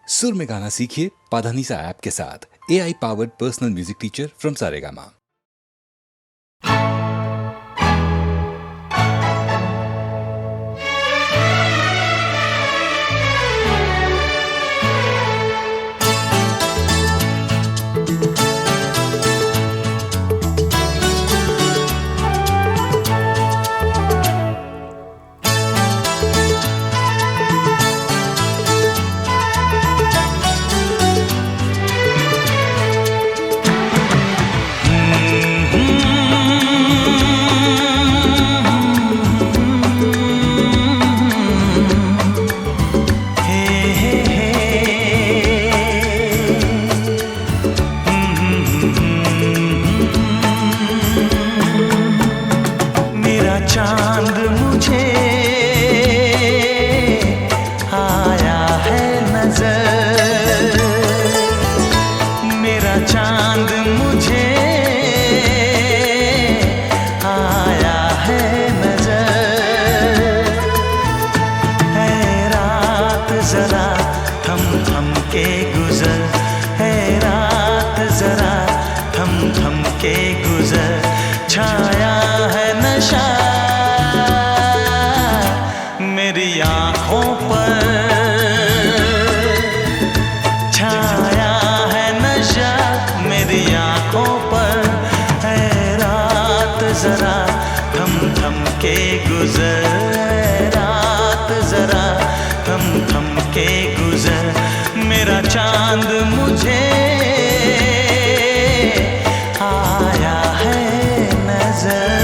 सुर में गाना सीखिए पाधानीसा ऐप के साथ। AI powered personal music teacher from Saregama. चांद मुझे आया है नजर, मेरा चांद मुझे आया है नजर। है रात जरा थम थम के गुजर, है रात जरा थम थम के गुजर। छाया है नशा मेरी आँखों पर, छाया है नशा मेरी आँखों पर। है रात जरा थम थम के गुजर, है रात जरा थम थम के गुजर। मेरा चांद मुझे आया है नजर।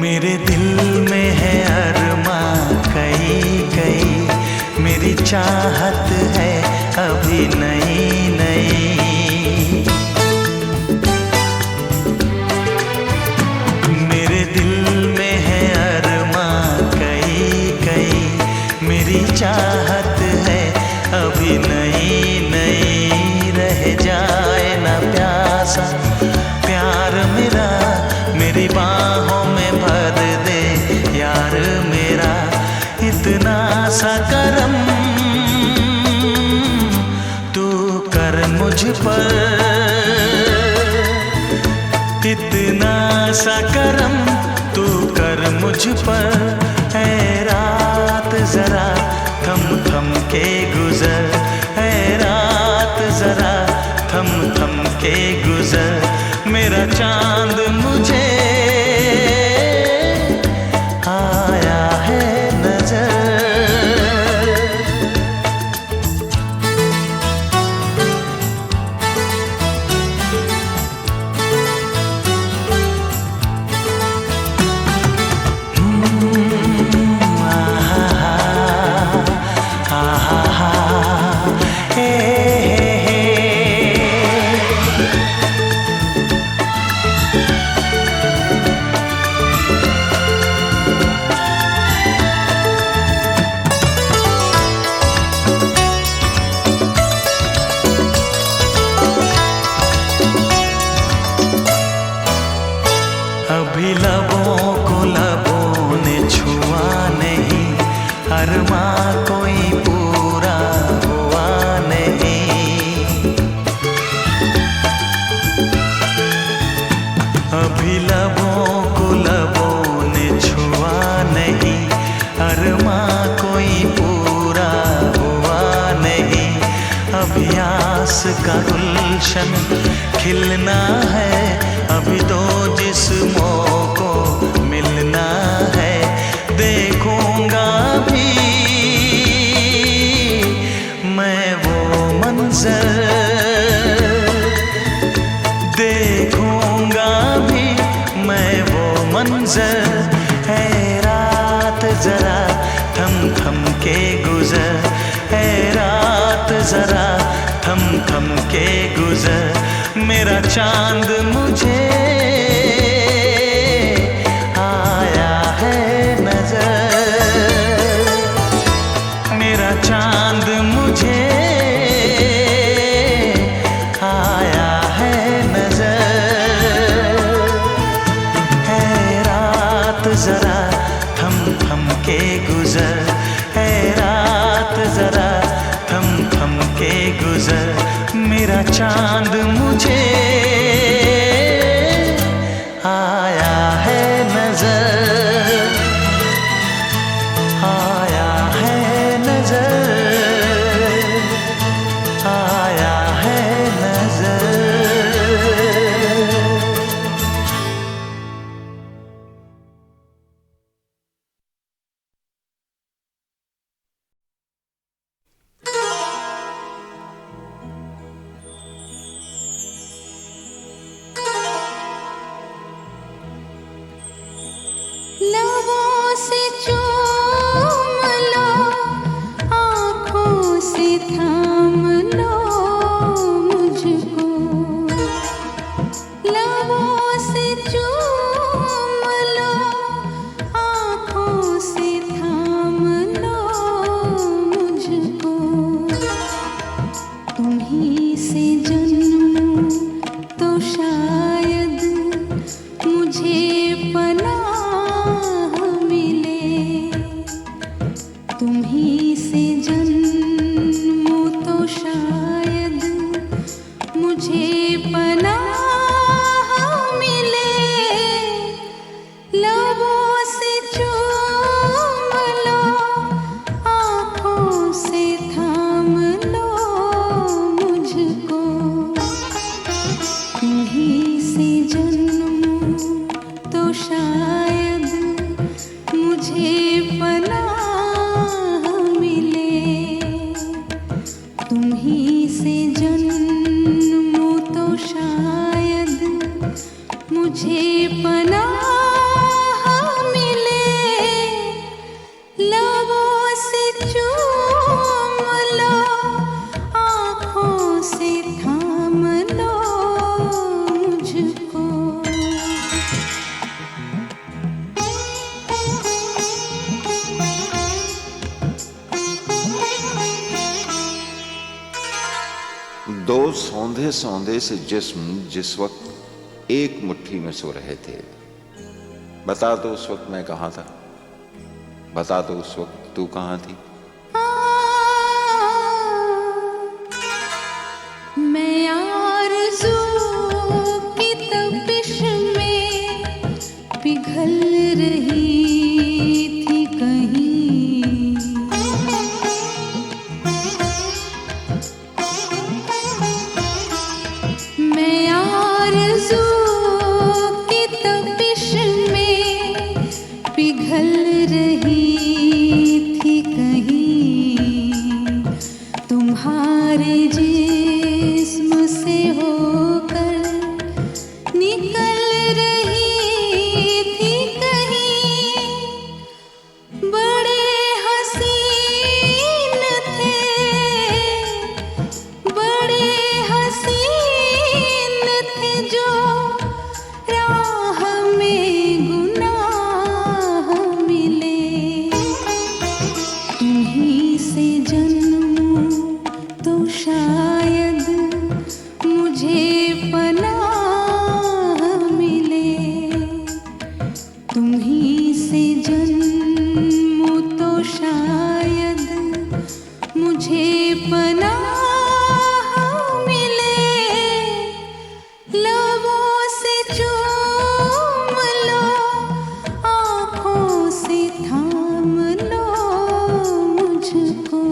मेरे दिल में है अरमां कई कई, मेरी चाहत है अभी नई नई। मेरे दिल में है अरमां कई कई, मेरी चाहत है अभी नई नई। रह जाए ना प्यासा प्यार मेरा, मेरी बाहों में भर दे यार मेरा। इतना सा करम तू कर मुझ पर, इतना सा करम तू कर मुझ पर। है रात जरा थम थम के गुजर, है रात जरा थम थम के गुजर। मेरा चांद मुझे आया है नजर। अभी लबों को लबों ने छुआ नहीं, अरमां कोई पूरा हुआ नहीं। अभी लबों को लबों ने छुआ नहीं, अरमां कोई पूरा हुआ नहीं। अभी आस का गुलशन खिलना है, अभी तो जिस्मों को मिलना है। देखूंगा भी मैं वो मंजर, देखूंगा भी मैं वो मंजर। है रात जरा थम थम के गुजर, है रात जरा थम थम के गुजर, मेरा चांद मुझे आया है नजर, मेरा चांद मुझे आया है नजर। है रात जरा थम थम के गुजर, है रात जरा थम थम के गुजर, मेरा चांद मुझे आया है नजर, आया है नजर, आया है नजर। लबों से चूम लो, आँखों से थाम लो मुझको, लबों से चूम लो, आँखों से थाम लो मुझको, तुम्हीं से जन्मूं तो शायद मुझे पनाह मिले, तुम्हीं से जन्मूं तो शायद मुझे पनाह मिले, लबों से चूम लो, आँखों से थाम लो मुझको, तुम्हीं से जन्मूं तो शायद मुझे पनाह मिले, तुम्हीं से जन्मूं तो शायद मुझे पनाह मिले, लबों से चूम लो, आँखों से थाम लो मुझको। दो सौंधे सौंधे से जिस्म जिस वक्त एक मुट्ठी में सो रहे थे, बता तो उस वक्त मैं कहाँ था, बता तो उस वक्त तू कहाँ थी। मैं आरज़ू की तपिश में पिघल रही थी कहीं, मैं आरज़ू की तपिश में पिघल रही थी कहीं, तुम्हारे जिस्म से होकर निकल रही थी कहीं, बड़े हसीन थे, बड़े हसीन थे जो राह में गुनाह मिले, तुम्हीं से जन्मूं तो शायद मुझे पनाह मिले, तुम्हीं से जन्मूं तो शायद मुझे पनाह मिले, लबों से चूम लो, आँखों से थाम लो मुझको।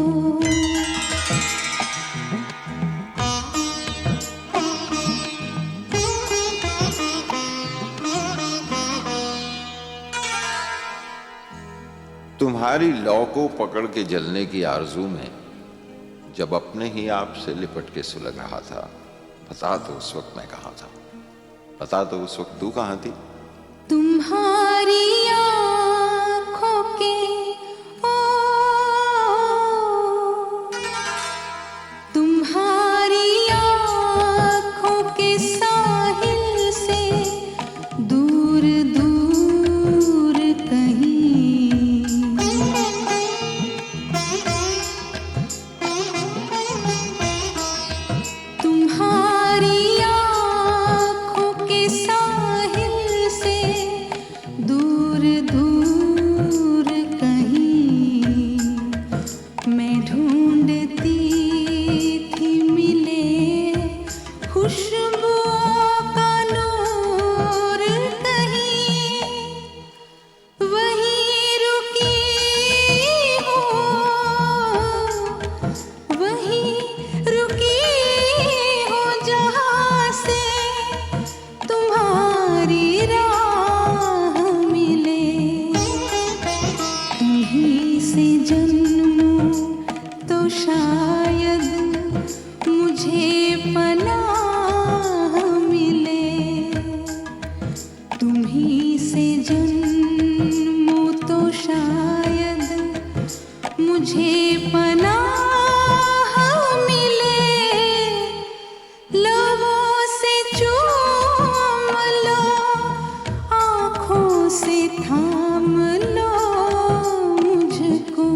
तुम्हारी लौ को पकड़ के जलने की आरजू में जब अपने ही आप से लिपट के सुलग रहा था, बता तो उस वक्त मैं कहाँ था, बता तो उस वक्त तू कहाँ थी। तुम्हारी आँखों के ओ मुझे पनाह मिले, तुम्हीं से जन्मो तो शायद मुझे पनाह मिले। लबों से चूम लो, आँखों से थाम लो मुझको।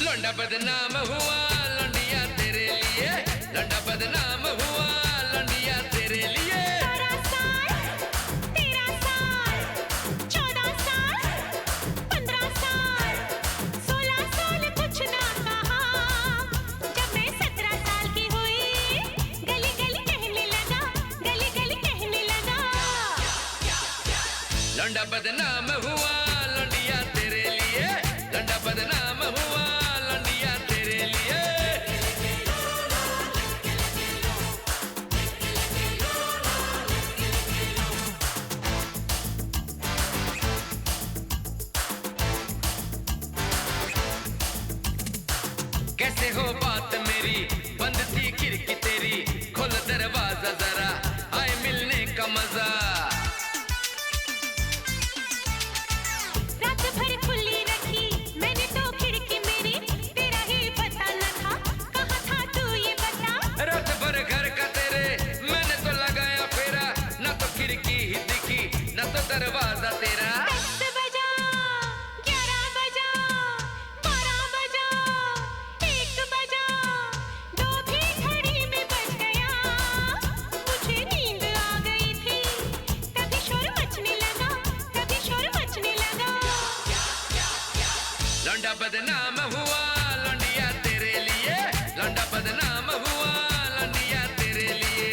लौंडा बदनाम हुआ लौंडिया तेरे लिए, लौंडा बदनाम हुआ लौंडिया तेरे लिए। 12 साल, 13 साल, 14 साल, 15 साल, 16 साल कुछ ना कहा। जब मैं 17 साल की हुई, गली गली कहने लगा, गली गली कहने लगा। लौंडा बदनाम हुआ लौंडिया तेरे लिए, लौंडा बदनाम हुआ लौंडिया तेरे लिए। कैसे हो बात मेरी, बंद थी खिड़की तेरी, खोल दरवाजा जरा, आए मिलने का मजा। रात भर खुली रखी मैंने तो खिड़की मेरी, तेरा ही पता न था, कहाँ था तू ये बता। रात भर घर का तेरे मैंने तो लगाया फेरा, न तो खिड़की ही दिखी न तो दरवाजा तेरा। 10 बजा, 11 बजा, 12 बजा, 1 बजा, 2 भी घड़ी में बज गया। मुझे नींद आ गई थी, तभी शोर मचने लगा, तभी शोर मचने लगा। लौंडा बदनाम हुआ लौंडिया तेरे लिए, लौंडा बदनाम हुआ लौंडिया तेरे लिए।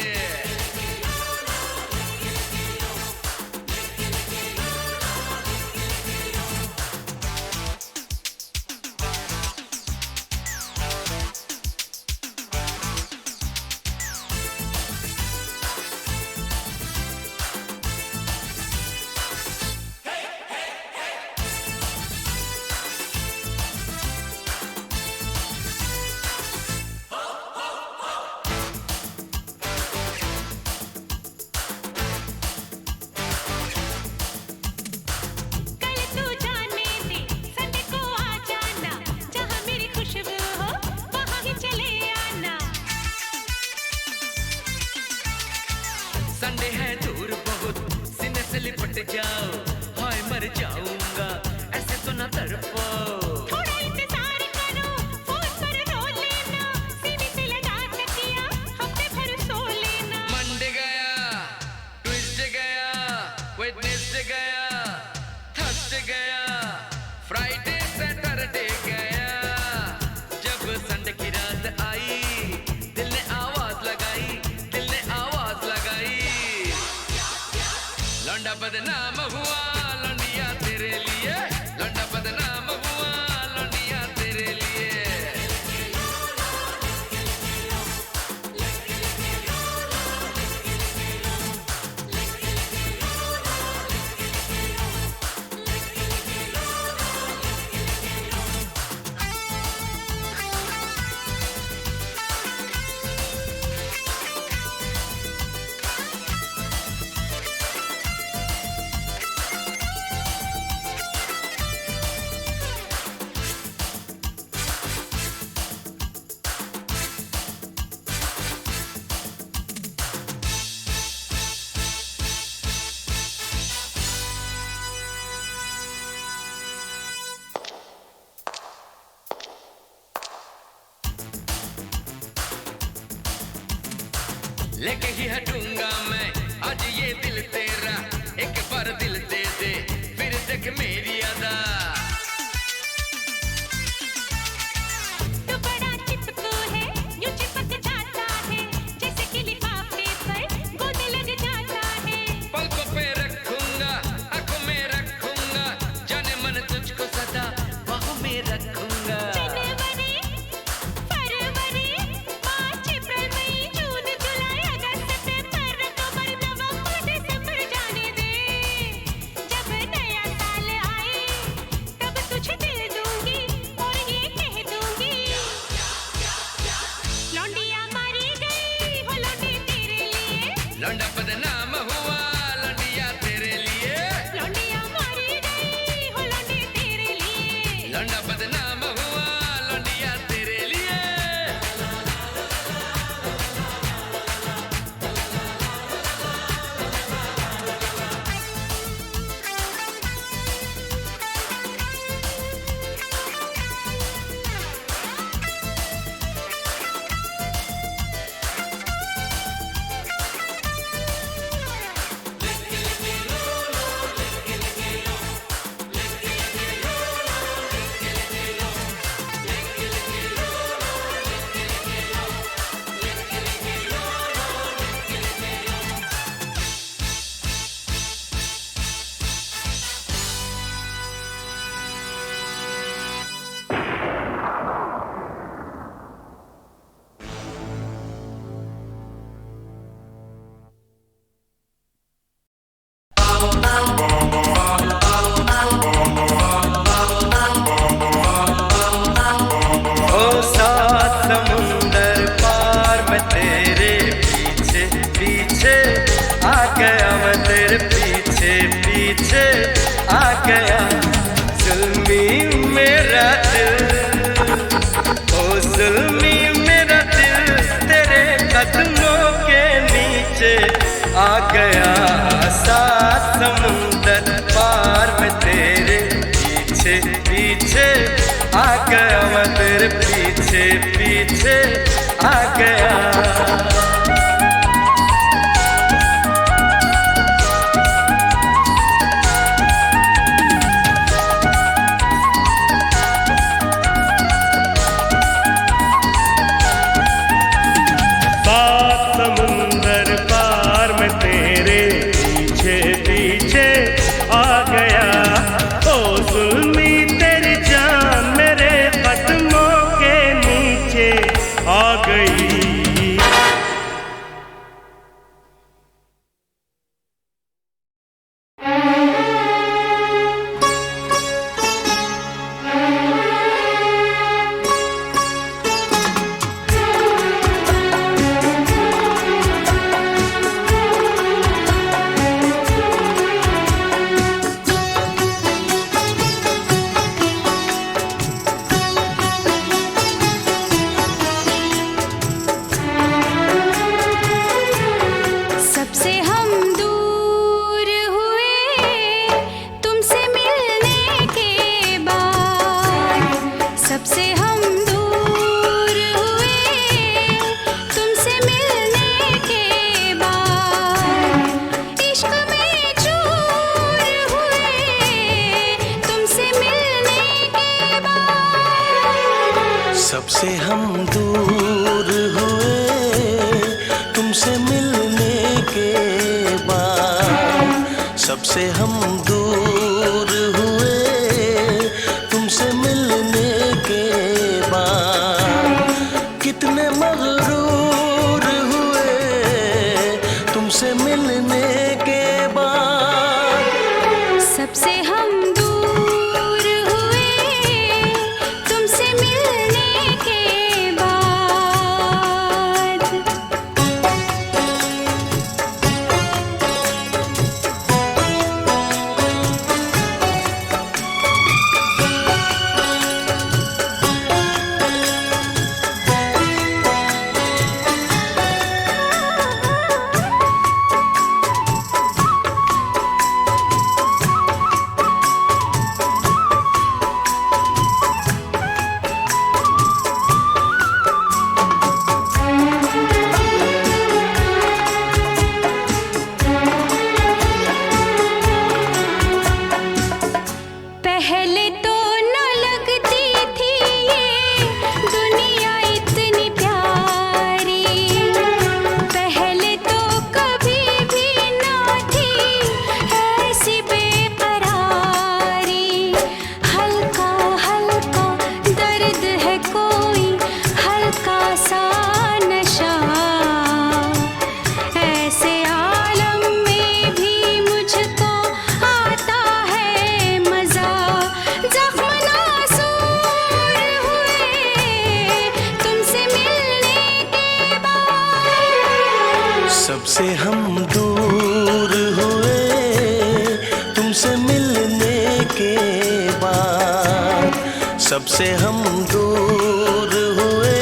कल तू जाने दे, संडे को आ जाना, जहाँ मेरी खुशबू हो वहाँ ही चले आना। संडे है दूर बहुत, सीने से लिपट जाओ, हाय मर जाऊंगा ऐसे तो ना तड़पो। थोड़ा इंतजार करो, फोन पर रो लेना, सीने से लगा तकिया, हफ्ते भर सो लेना। मंडे गया, ट्यूसडे गया, वेडनेसडे गया, थर्सडे गया, फ्राइडे सैटरडे गया। जब संडे की रात आई, दिल ने आवाज लगाई, दिल ने आवाज लगाई। लौंडा बदनाम हुआ लौंडिया तेरे लिए, लौंडा बदनाम हुआ लेके ही हटूंगा मैं आज ये दिल तेरा, एक बार दिल दे दे फिर देख मेरी अदा। तू बड़ा चिपकू है, यूं चिपक जाता है, जैसे कि लिफाफे पर गोंद लग जाता है। पलकों पे रखूंगा, आंखों में रखूंगा, जाने मन तुझको सदा बाहों में रखूंगा। जनवरी, फरवरी, मार्च, अप्रैल, मई, जून, जुलाई, अगस्त, सितंबर, अक्टूबर, नवंबर, दिसंबर जाने दे। जब नया साल आए तब तुझे दिल दूंगी और ये कह दूंगी, लौंडिया मारी गई हो लौंडे तेरे लिए। लौंडा बदनाम हुआ लौंडिया तेरे लिए, लौंडिया मारी गई हो लौंडे तेरे लिए। लौंडा बदनाम हुआ लौंडिया तेरे लिए। ओ सात समुंदर पार मैं तेरे पीछे पीछे आ गया, मैं तेरे पीछे पीछे आ गया। जुल्मी मेरा दिल, ओ जुल्मी मेरा दिल तेरे कदमों के नीचे आ गया। सात समुंदर पार मैं तेरे पीछे पीछे आ गया, मैं तेरे पीछे पीछे आ गया। सात समुंदर पार मैं तेरे पीछे पीछे आ गया। ओ जुल्मी तेरी जान मेरे कदमों के नीचे आ गई। सबसे हम दूर हुए तुमसे मिलने के बाद, सबसे हम दूर हुए तुमसे मिलने के बाद, इश्क में चूर हुए तुमसे मिलने के बाद। सबसे हम दूर हुए तुमसे मिलने के बाद, सबसे हम दूर हुए तुमसे मिलने के बाद। कितने मगरूर हुए तुमसे मिलने के बाद। सबसे हम दूर हुए तुमसे मिलने के बाद। सबसे हम दूर हुए तुमसे मिलने के बाद, सबसे हम दूर हुए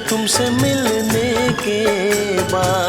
तुमसे मिलने के बाद।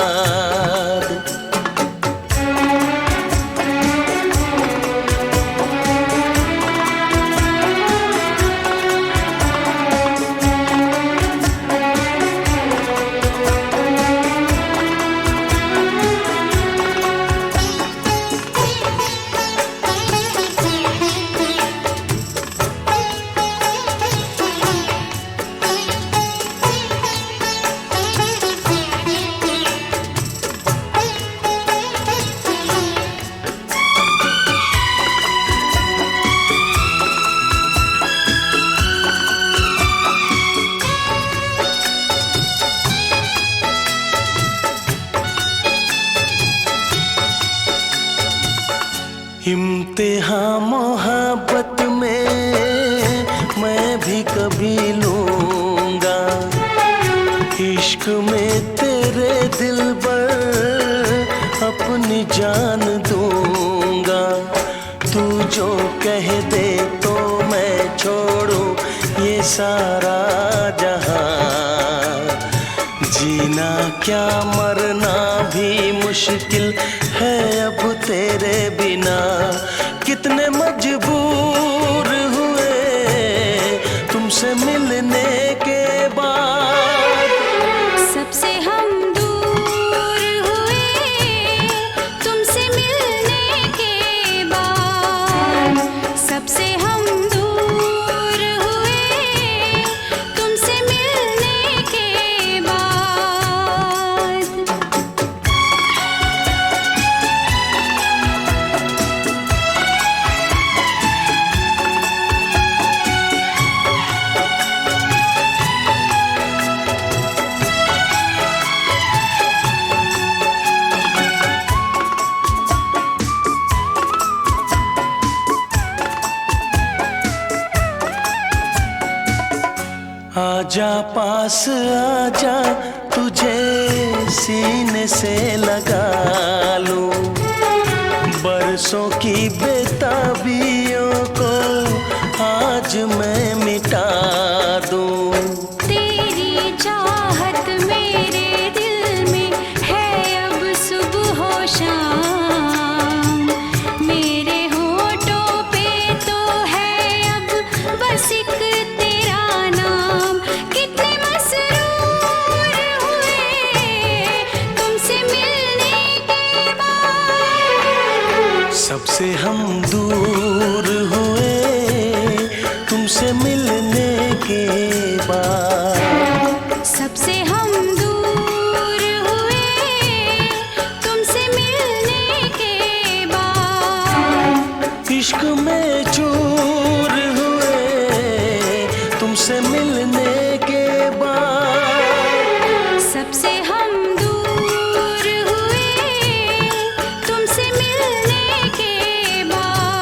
इम्तिहान मोहब्बत में मैं भी कभी लूंगा, इश्क में तेरे दिल पर अपनी जान दूंगा। तू जो कह दे तो मैं छोड़ूं ये सारा जहां, जीना क्या मरना भी मुश्किल है अब तेरे बिना। कितने मजबूर हुए तुमसे मिलने के बाद, सबसे हम दूर हुए तुमसे मिलने के बाद, सबसे हम दूर हुए तुमसे मिलने के बाद। आजा पास आजा, तुझे सीने से लगा लूं, बरसों की बेताबियों को आज मैं मिटा दूं। तेरी चाहत मेरे दिल में है अब सुबह हो शाम, मेरे होठों पे तो है अब बस एक तेरा नाम। कितने मसरूर हुए तुमसे मिलने के बाद, सबसे हम दूर हुए तुमसे मिलने के बाद। सबसे हम दूर हुए तुमसे मिलने के बाद। इश्क में चूर हुए तुमसे मिलने के बाद। सबसे हम दूर हुए तुमसे मिलने के बाद।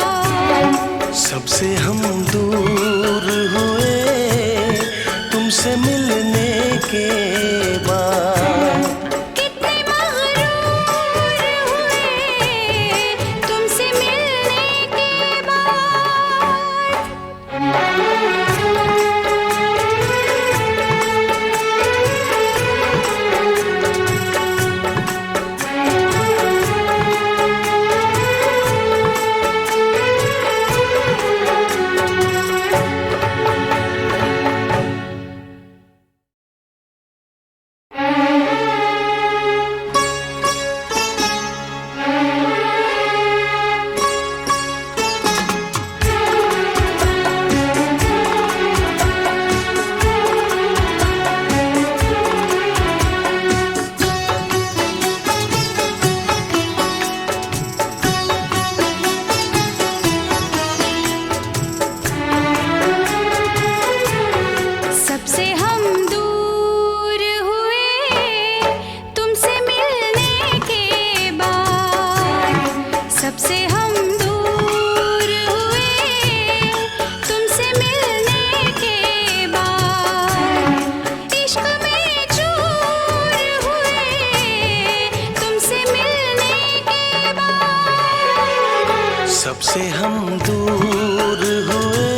सबसे हम दूर हुए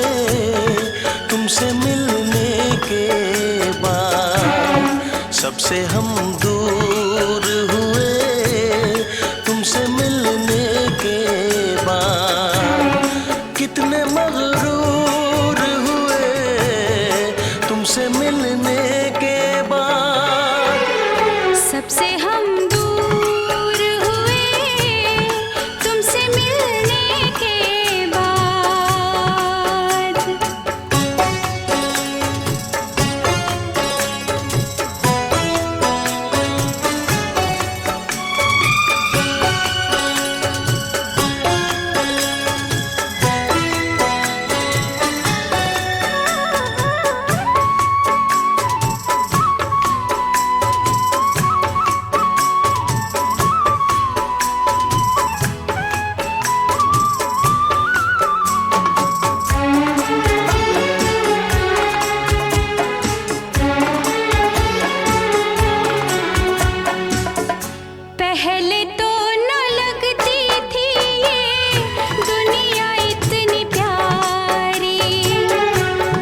तुमसे मिलने के बाद, सबसे हम दूर हुए तुमसे मिलने के बाद, कितने मगरूर हुए तुमसे मिलने के बाद। सबसे हम दूर हुए तुमसे मिलने के बाद। पहले तो न लगती थी ये दुनिया इतनी प्यारी,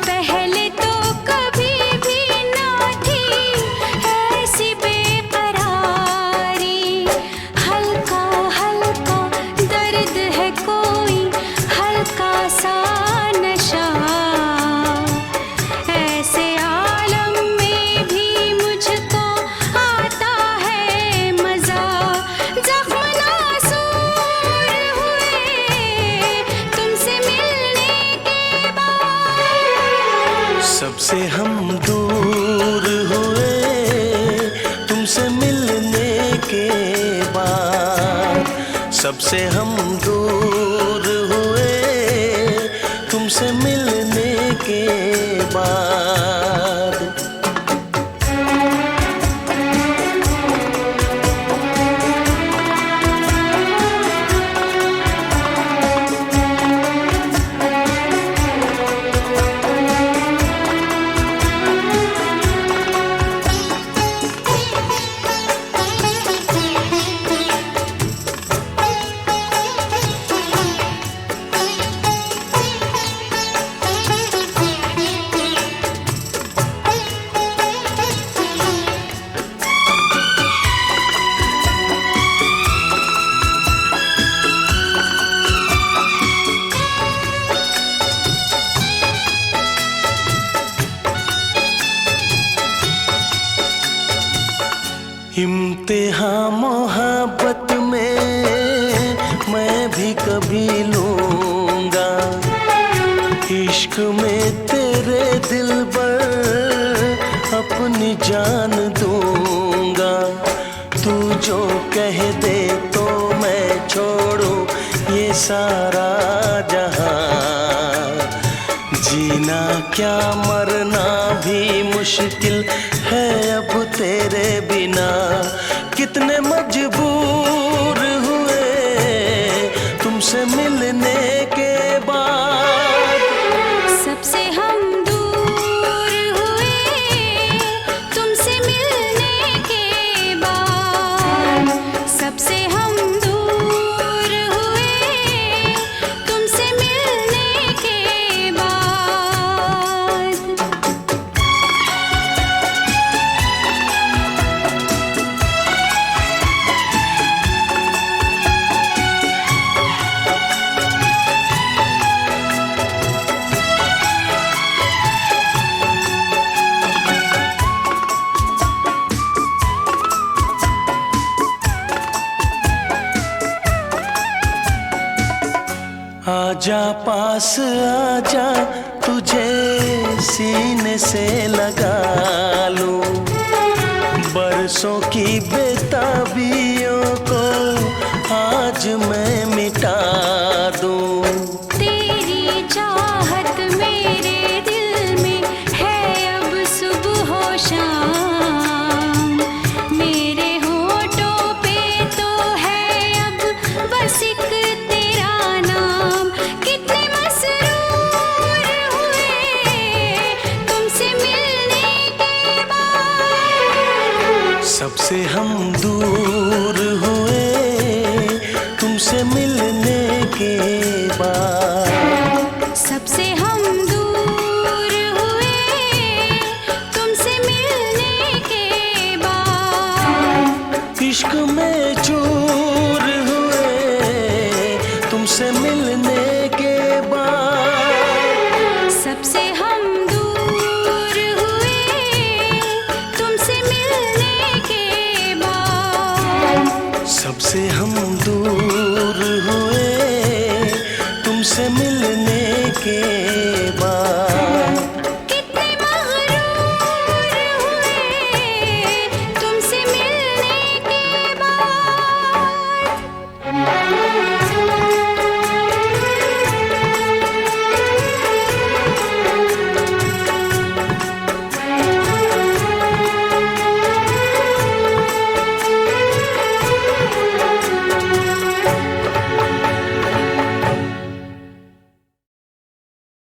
पहले तो कभी भी ना थी ऐसी बेकरारी। हल्का हल्का दर्द है कोई हल्का सा नशा, ऐसे आलम में भी मुझको आता है मजा। जख्म नासूर हुए तुमसे मिलने के बाद। सबसे हम दूर हुए तुमसे मिलने के बाद, सबसे हम दूर हुए तुमसे मिलने के बाद। इम्तिहान मोहब्बत में मैं भी कभी लूंगा, इश्क में तेरे दिल पर अपनी जान दूंगा। तू जो कह दे तो मैं छोड़ूं ये सारा जहां, जीना क्या मरना भी मुश्किल है अब तेरे बिना। कितने मजबूर हुए तुमसे मिलने के बाद। सबसे हम दूर हुए तुमसे मिलने के बाद। सबसे हम दूर हुए तुमसे मिलने के बाद। आजा पास आजा तुझे सीने से लगा लूं, बरसों की बेताबियों को आज मैं मिटा दूं। तेरी चाहत मेरे दिल में है अब सुबह हो शाम, मेरे होठों पे तो है अब बस एक तेरा नाम। कितने मसरूर हुए तुमसे मिलने के बाद। सबसे हम दूर हुए तुमसे मिलने के बाद। में चूर हुए तुमसे मिलने के बाद। सबसे हम दूर हुए तुमसे मिलने के बाद। सबसे हम दूर हुए तुमसे